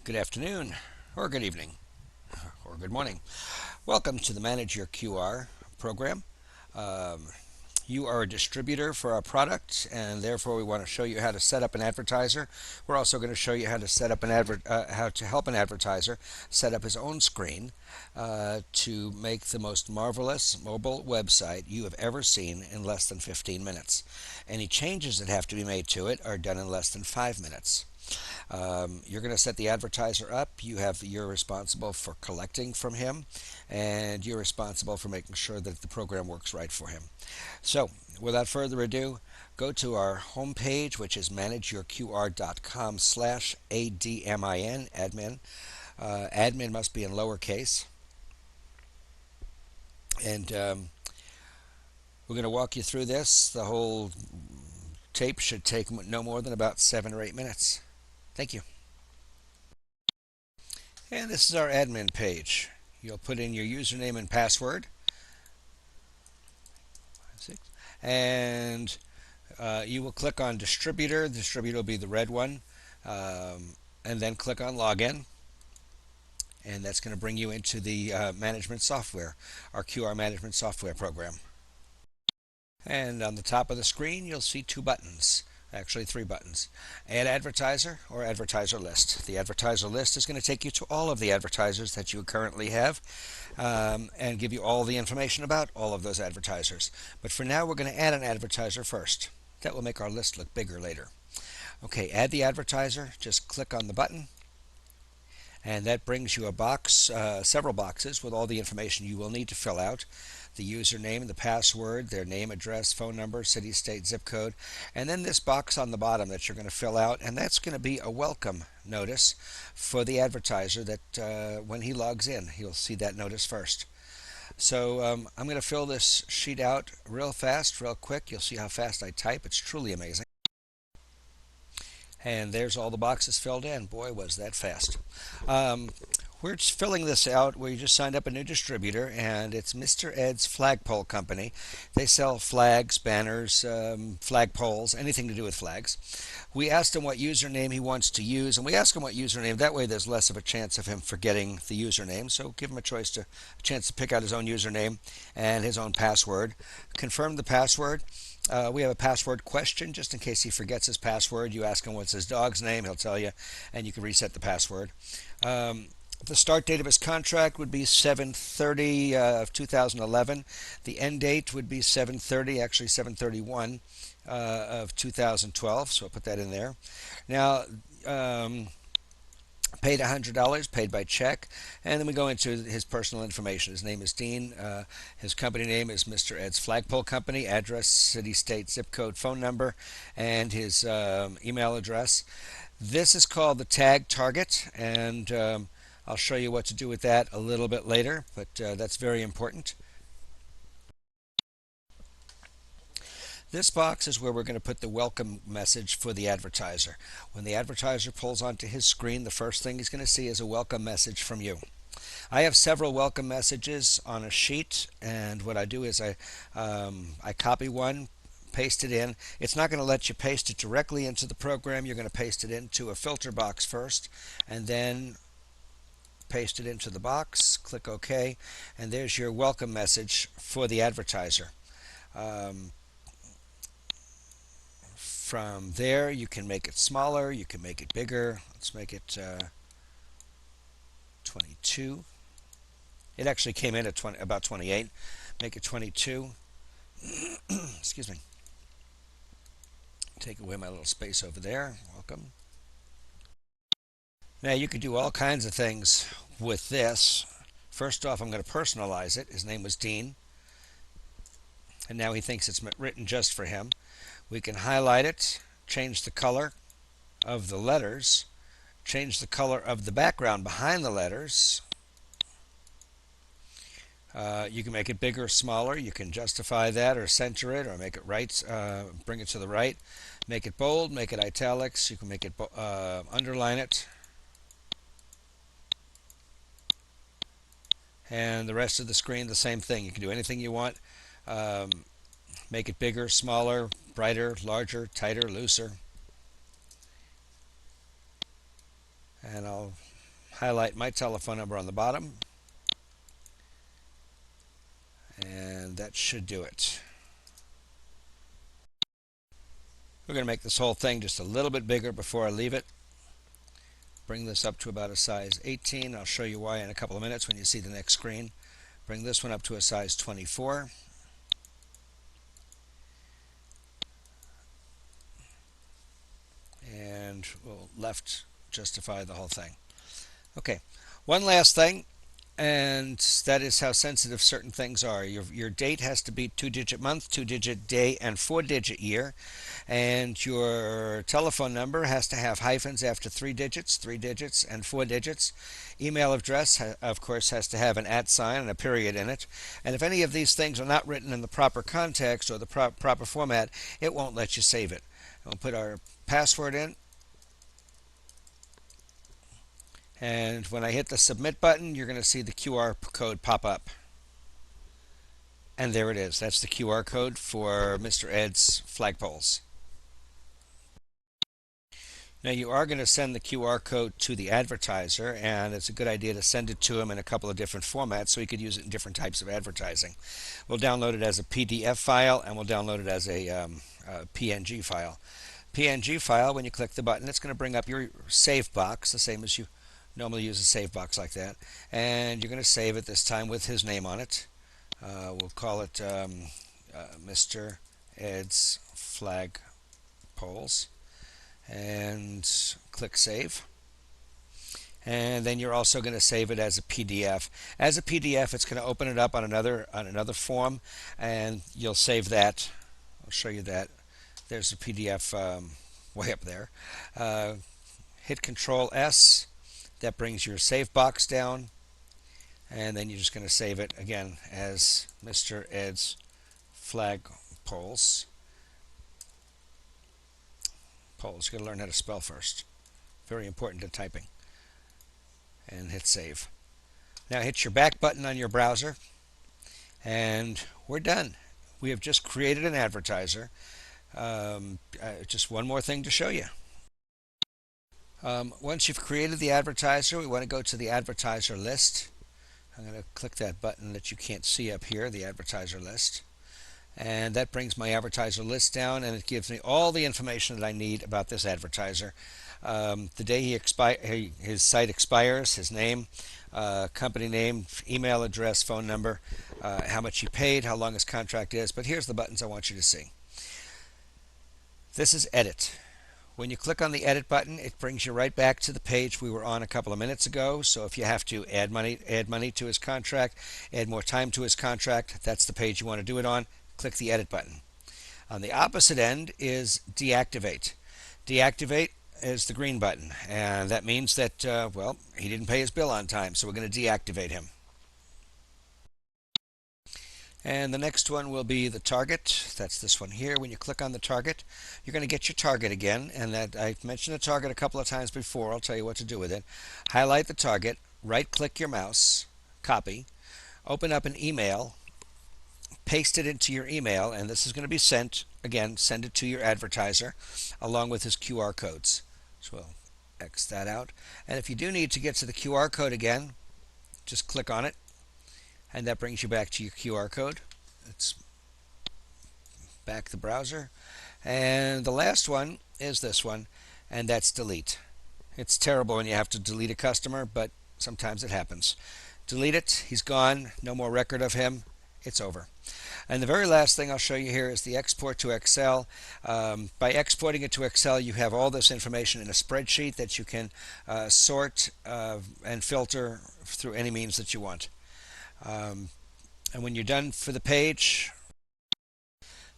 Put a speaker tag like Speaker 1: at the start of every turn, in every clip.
Speaker 1: Good afternoon, or good evening, or good morning. Welcome to the Manage Your QR program. Um, you are a distributor for our product, and therefore we want to show you how to set up an advertiser. We're also going to show you how to set up how to help an advertiser set up his own screen to make the most marvelous mobile website you have ever seen in less than 15 minutes. Any changes that have to be made to it are done in less than 5 minutes. You're going to set the advertiser up. You're responsible for collecting from him, and you're responsible for making sure that the program works right for him. So, without further ado, go to our homepage, which is manageyourqr.com/admin, admin. Admin must be in lowercase, and we're going to walk you through this. The whole tape should take no more than about 7 or 8 minutes. Thank you. And this is our admin page. You'll put in your username and password. And you will click on distributor. The distributor will be the red one. And then click on login. And that's going to bring you into the management software, our QR management software program. And on the top of the screen, you'll see 2 buttons. Actually 3 buttons. Add advertiser or advertiser list. The advertiser list is going to take you to all of the advertisers that you currently have and give you all the information about all of those advertisers. But for now, we're going to add an advertiser first. That will make our list look bigger later. Okay, add the advertiser. Just click on the button, and that brings you a box, several boxes with all the information you will need to fill out. The username, the password, their name, address, phone number, city, state, zip code, and then this box on the bottom that you're going to fill out, and that's going to be a welcome notice for the advertiser that when he logs in, he'll see that notice first. So I'm going to fill this sheet out real fast, real quick. You'll see how fast I type. It's truly amazing. And there's all the boxes filled in. Boy, was that fast. We're just filling this out. We just signed up a new distributor, and it's Mr. Ed's Flagpole Company. They sell flags, banners, flag poles, anything to do with flags. We asked him what username he wants to use, and we ask him what username. That way there's less of a chance of him forgetting the username. So give him a chance to pick out his own username and his own password. Confirm the password. We have a password question just in case he forgets his password. You ask him what's his dog's name, he'll tell you, and you can reset the password. The start date of his contract would be 7/30 of 2011. The end date would be 7/30, actually 7/31 of 2012. So I'll put that in there. Now, paid $100, paid by check, and then we go into his personal information. His name is Dean. His company name is Mr. Ed's Flagpole Company. Address, city, state, zip code, phone number, and his email address. This is called the tag target, and I'll show you what to do with that a little bit later, but that's very important. This box is where we're going to put the welcome message for the advertiser. When the advertiser pulls onto his screen, the first thing he's going to see is a welcome message from you. I have several welcome messages on a sheet, and what I do is I copy one, paste it in. It's not going to let you paste it directly into the program. You're going to paste it into a filter box first, and then paste it into the box, click OK, and there's your welcome message for the advertiser. From there, you can make it smaller, you can make it bigger. Let's make it 22. It actually came in at about 28. Make it 22. Excuse me. Take away my little space over there. Welcome. Now you can do all kinds of things with this. First off, I'm going to personalize it. His name was Dean, and now he thinks it's written just for him. We can highlight it, change the color of the letters, change the color of the background behind the letters. You can make it bigger or smaller. You can justify that or center it or make it right, bring it to the right. Make it bold, make it italics. You can make it underline it. And the rest of the screen, the same thing. You can do anything you want. Make it bigger, smaller, brighter, larger, tighter, looser. And I'll highlight my telephone number on the bottom, and that should do it. We're going to make this whole thing just a little bit bigger before I leave it. Bring this up to about a size 18. I'll show you why in a couple of minutes when you see the next screen. Bring this one up to a size 24. And we'll left justify the whole thing. Okay, one last thing, and that is how sensitive certain things are. Your date has to be 2-digit month, 2-digit day, and 4-digit year. And your telephone number has to have hyphens after 3 digits, 3 digits, and 4 digits. Email address, of course, has to have an @ sign and a period in it. And if any of these things are not written in the proper context or the proper format, it won't let you save it. We'll put our password in. And when I hit the submit button, you're going to see the QR code pop up. And there it is. That's the QR code for Mr. Ed's flagpoles. Now you are going to send the QR code to the advertiser, and it's a good idea to send it to him in a couple of different formats so he could use it in different types of advertising. We'll download it as a PDF file, and we'll download it as a PNG file. PNG file, when you click the button, it's going to bring up your save box, the same as you normally use a save box like that. And you're going to save it this time with his name on it. We'll call it Mr. Ed's Flag Poles. And click Save. And then you're also going to save it as a PDF. As a PDF, it's going to open it up on another form, and you'll save that. I'll show you that. There's a PDF way up there. Hit Control S. That brings your save box down, and then you're just going to save it again as Mr. Ed's Flag Poles. Poles. You've got to learn how to spell first. Very important to typing. And hit save. Now hit your back button on your browser, and we're done. We have just created an advertiser. Just one more thing to show you. Once you've created the advertiser, we want to go to the advertiser list. I'm going to click that button that you can't see up here, the advertiser list. And that brings my advertiser list down, and it gives me all the information that I need about this advertiser. The day his site expires, his name, company name, email address, phone number, how much he paid, how long his contract is. But here's the buttons I want you to see. This is Edit. When you click on the Edit button, it brings you right back to the page we were on a couple of minutes ago. So if you have to add money to his contract, add more time to his contract, that's the page you want to do it on. Click the Edit button. On the opposite end is Deactivate. Deactivate is the green button, and that means that, well, he didn't pay his bill on time, so we're going to deactivate him. And the next one will be the target. That's this one here. When you click on the target, you're going to get your target again. And that I've mentioned the target a couple of times before. I'll tell you what to do with it. Highlight the target, right-click your mouse, copy, open up an email, paste it into your email, and this is going to be sent. Again, send it to your advertiser along with his QR codes. So we'll X that out. And if you do need to get to the QR code again, just click on it. And that brings you back to your QR code. Let's back the browser. And the last one is this one, and that's delete. It's terrible when you have to delete a customer, but sometimes it happens. Delete it. He's gone. No more record of him. It's over. And the very last thing I'll show you here is the export to Excel. By exporting it to Excel, you have all this information in a spreadsheet that you can sort and filter through any means that you want. And when you're done for the page,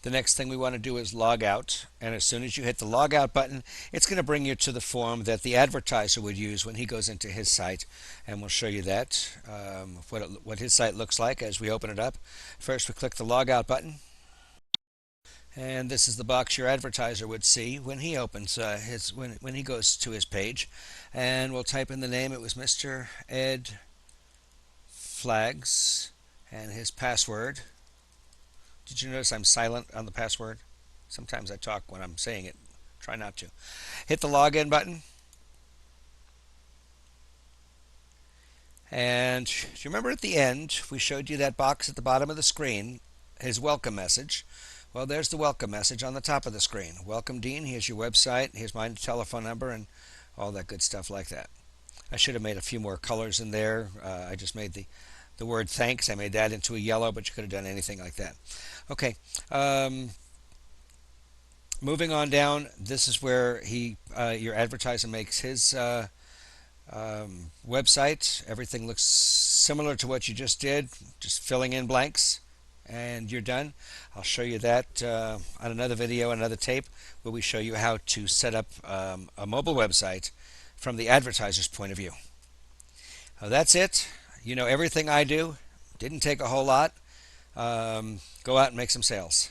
Speaker 1: the next thing we want to do is log out. And as soon as you hit the log out button, it's going to bring you to the form that the advertiser would use when he goes into his site. And we'll show you that, what his site looks like as we open it up. First, we click the log out button. And this is the box your advertiser would see when he opens when he goes to his page. And we'll type in the name. It was Mr. Ed Flags, and his password. Did you notice I'm silent on the password? Sometimes I talk when I'm saying it. Try not to. Hit the login button. And do you remember at the end, we showed you that box at the bottom of the screen, his welcome message? Well, there's the welcome message on the top of the screen. Welcome, Dean. Here's your website. Here's my telephone number and all that good stuff like that. I should have made a few more colors in there. I just made the word thanks. I made that into a yellow, but you could have done anything like that. Okay. Moving on down, this is where your advertiser makes his website. Everything looks similar to what you just did, just filling in blanks, and you're done. I'll show you that on another video, another tape, where we show you how to set up a mobile website from the advertiser's point of view. That's it. You know everything I do. Didn't take a whole lot. Go out and make some sales.